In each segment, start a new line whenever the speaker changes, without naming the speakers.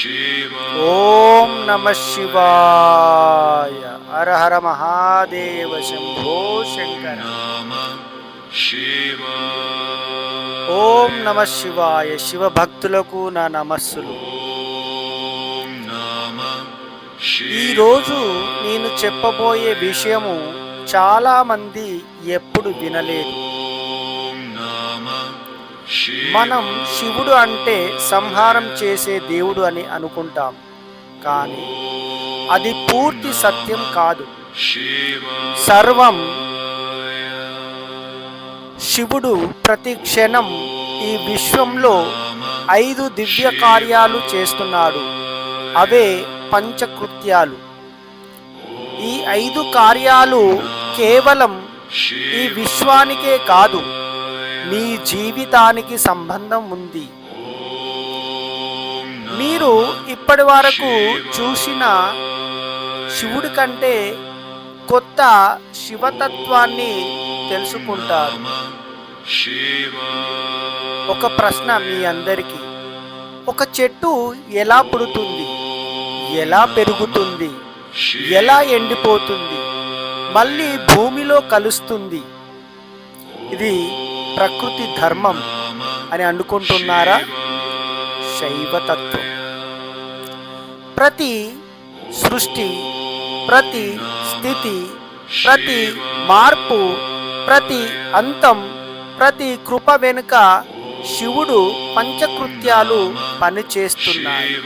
ఓం నమః శివాయ. హర హర మహాదేవ శంభో శంకర. ఓం నమః శివాయ. శివ భక్తులకు నా నమస్సులు. ఈరోజు నేను చెప్పబోయే విషయము చాలామంది ఎప్పుడు వినలేదు. మనం శివుడు అంటే సంహారం చేసే దేవుడు అని అనుకుంటాం, కానీ అది పూర్తి సత్యం కాదు. సర్వం శివుడు ప్రతి క్షణం ఈ విశ్వంలో 5 దివ్య కార్యాలు చేస్తున్నాడు. అవే పంచకృత్యాలు. ఈ 5 కార్యాలు కేవలం ఈ విశ్వానికే కాదు, మీ జీవితానికి సంబంధం ఉంది. మీరు ఇప్పటి వరకు చూసిన శివుడి కంటే కొత్త శివతత్వాన్ని తెలుసుకుంటారు. ఒక ప్రశ్న మీ అందరికీ: ఒక చెట్టు ఎలా పుడుతుంది, ఎలా పెరుగుతుంది, ఎలా ఎండిపోతుంది, మళ్ళీ భూమిలో కలుస్తుంది? ఇది ప్రకృతి ధర్మం అని అనుకుంటున్నారా? శైవతత్వం. ప్రతి సృష్టి, ప్రతి స్థితి, ప్రతి మార్పు, ప్రతి అంతం, ప్రతి కృప వెనుక శివుడు పంచకృత్యాలు పనిచేస్తున్నాయి.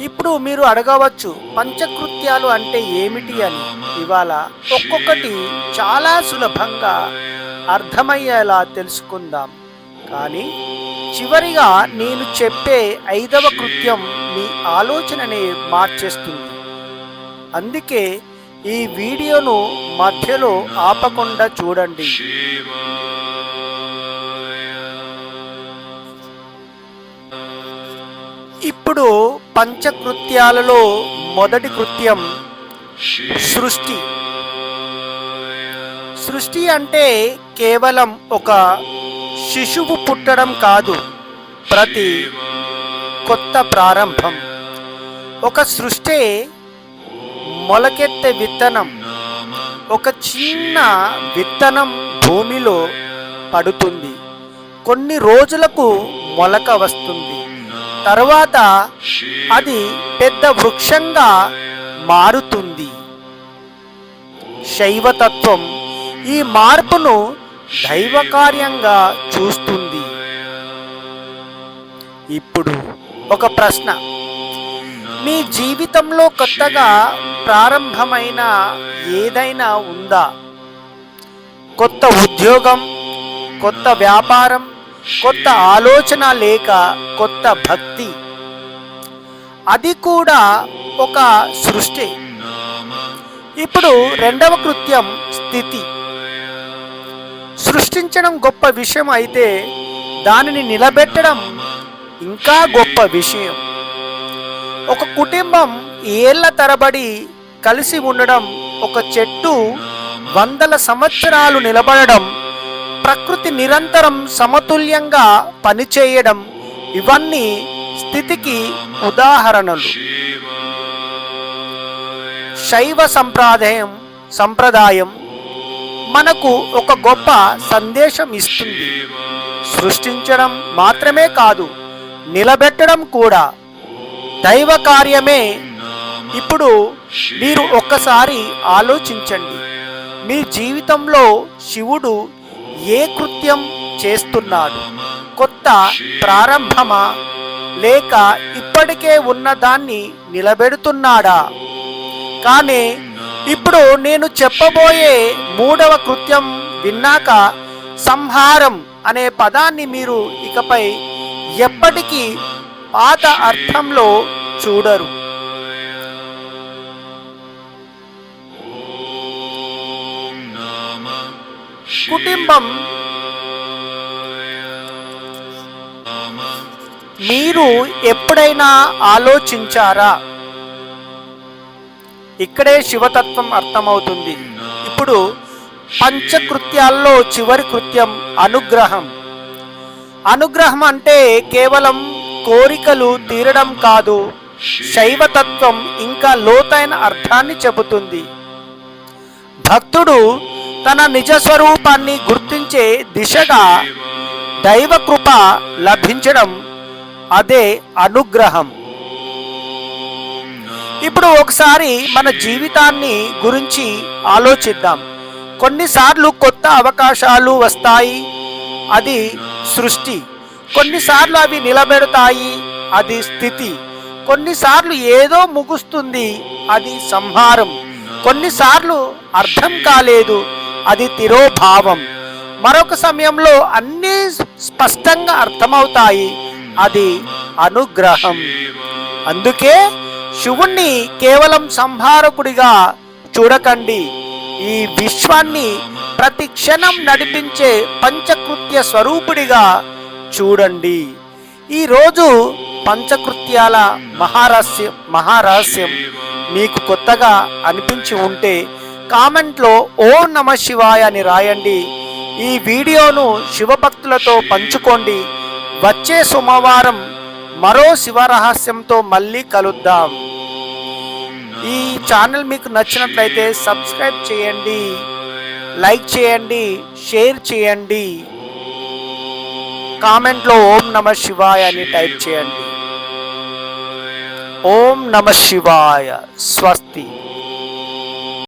ఇప్పుడు మీరు అడగవచ్చు, పంచకృత్యాలు అంటే ఏమిటి అని. ఇవాళ ఒక్కొక్కటి చాలా సులభంగా అర్థమయ్యేలా తెలుసుకుందాం. కానీ చివరిగా నేను చెప్పే 5వ కృత్యం మీ ఆలోచనని మార్చేస్తుంది. అందుకే ఈ వీడియోను మధ్యలో ఆపకుండా చూడండి. ఇప్పుడు పంచకృత్యాలలో మొదటి కృత్యం సృష్టి. సృష్టి అంటే కేవలం ఒక శిశువు పుట్టడం కాదు, ప్రతి కొత్త ప్రారంభం. ఒక సృష్టి మొలకెత్తే విత్తనం. ఒక చిన్న విత్తనం భూమిలో పడుతుంది, కొన్ని రోజులకు మొలక వస్తుంది, తర్వాత అది పెద్ద వృక్షంగా మారుతుంది. శైవతత్వం ఈ మార్పును దైవకార్యంగా చూస్తుంది. ఇప్పుడు ఒక ప్రశ్న: మీ జీవితంలో కొత్తగా ప్రారంభమైన ఏదైనా ఉందా? కొత్త ఉద్యోగం, కొత్త వ్యాపారం, కొత్త ఆలోచన, లేక కొత్త భక్తి? అది కూడా ఒక సృష్టి. ఇప్పుడు రెండవ కృత్యం స్థితి. సృష్టించడం గొప్ప విషయం అయితే దానిని నిలబెట్టడం ఇంకా గొప్ప విషయం. ఒక కుటుంబం ఏళ్ల తరబడి కలిసి ఉండడం, ఒక చెట్టు 100 సంవత్సరాలు నిలబడడం, ప్రకృతి నిరంతరం సమతుల్యంగా పనిచేయడం, ఇవన్నీ స్థితికి ఉదాహరణలు. శైవ సంప్రదాయం మనకు ఒక గొప్ప సందేశం ఇస్తుంది. సృష్టించడం మాత్రమే కాదు, నిలబెట్టడం కూడా దైవ కార్యమే. ఇప్పుడు మీరు ఒక్కసారి ఆలోచించండి, మీ జీవితంలో శివుడు ఏ కృత్యం చేస్తున్నాడు? కొత్త ప్రారంభమా, లేక ఇప్పటికే ఉన్నదాన్ని నిలబెడుతున్నాడా? కానీ ఇప్పుడు నేను చెప్పబోయే 3వ కృత్యం విన్నాక సంహారం అనే పదాన్ని మీరు ఇకపై ఎప్పటికీ పాత అర్థంలో చూడరు. కుటుంబం. మీరు ఎప్పుడైనా ఆలోచించారా? ఇక్కడే శివతత్వం అర్థమవుతుంది. ఇప్పుడు పంచకృత్యాల్లో చివరి కృత్యం అనుగ్రహం. అనుగ్రహం అంటే కేవలం కోరికలు తీరడం కాదు, శైవతత్వం ఇంకా లోతైన అర్థాన్ని చెబుతుంది. భక్తుడు తన నిజ స్వరూపాన్ని గుర్తించే దిశగా దైవ కృప లభించడం, అదే అనుగ్రహం. ఇప్పుడు ఒకసారి మన జీవితాన్ని గురించి ఆలోచిద్దాం. కొన్నిసార్లు కొత్త అవకాశాలు వస్తాయి, అది సృష్టి. కొన్నిసార్లు అవి నిలబెడతాయి, అది స్థితి. కొన్నిసార్లు ఏదో ముగుస్తుంది, అది సంహారం. కొన్నిసార్లు అర్థం కాలేదు, అది తిరోభావం. మరొక సమయంలో అన్నీ స్పష్టంగా అర్థమవుతాయి, అది అనుగ్రహం. అందుకే శివుణ్ణి కేవలం సంహారకుడిగా చూడకండి, ఈ విశ్వాన్ని ప్రతి క్షణం నడిపించే పంచకృత్య స్వరూపుడిగా చూడండి. ఈరోజు పంచకృత్యాల మహారహస్యం మీకు కొత్తగా అనిపించి ఉంటే కామెంట్లో ఓం నమః శివాయ అని రాయండి. ఈ వీడియోను శివభక్తులతో పంచుకోండి. వచ్చే సోమవారం మరో శివరహస్యంతో మళ్ళీ కలుద్దాం. ఈ ఛానల్ మీకు నచ్చినట్లయితే సబ్స్క్రైబ్ చేయండి, లైక్ చేయండి, షేర్ చేయండి. కామెంట్లో ఓం నమః శివాయ అని టైప్ చేయండి. ఓం నమః శివాయ. స్వస్తి.